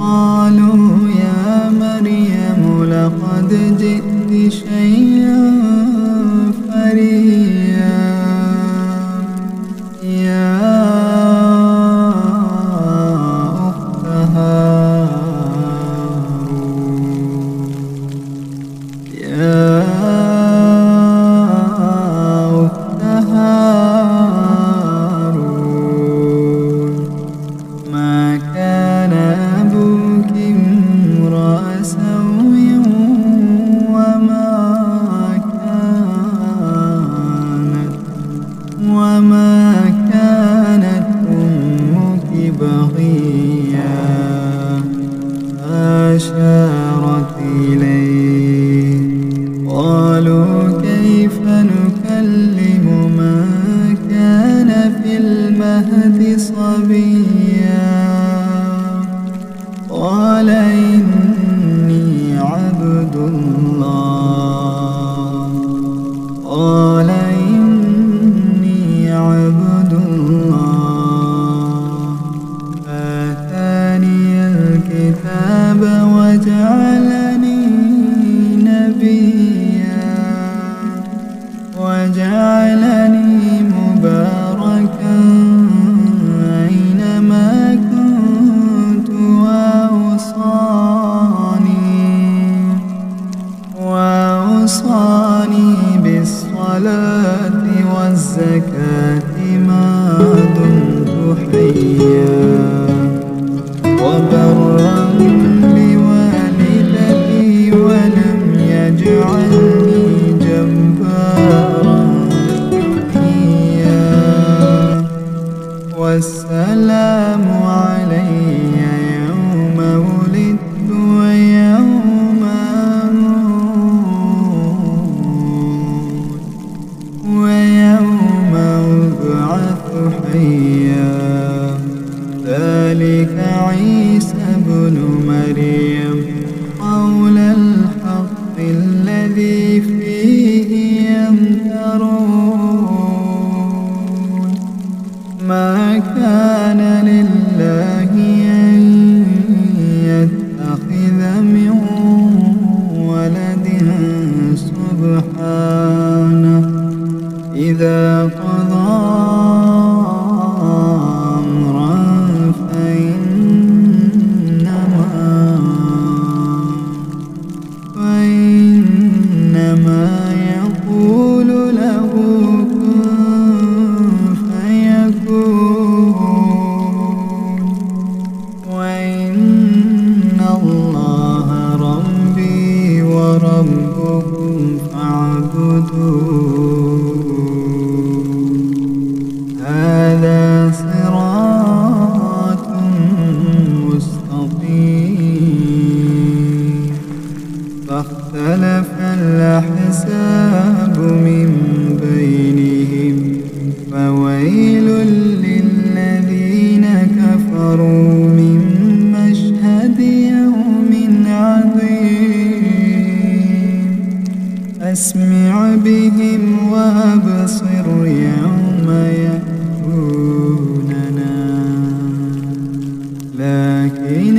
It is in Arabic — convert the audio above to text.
قالوا يا مريم لقد جئت شيئا فريا يا أخت هارون يا أخت هارون ما كان أبوك امرأ سوء وما كانت أمك بغيا فأشارت إليه قالوا كيف نكلم من كان في المهد صبيا قال إني عبد الله قال إني عبد الله آتاني الكتاب وجعلني نبيا وجعلني مباركا أينما كنت وأوصاني بالصلاة والزكاة ما دمت حيا وبرا بوالدتي ولم يجعلني جبارا شقيا والسلام علي يوم ولدت ويوم أبعث حيا ذلك عيسى بن مريم قول الحق الذي فيه يمترون ما كان لله أن يتخذ من ولد سبحانه إذا قضى أمرا فإنما يقول له كن فيكون وإن الله ربي وربكم فاعبدوه هذا صراط مستقيم فاختلف الأحزاب من بينهم فويل للذين كفروا من مشهد يوم عظيم أسمع بهم وأبصر يوم يأتوننا لكن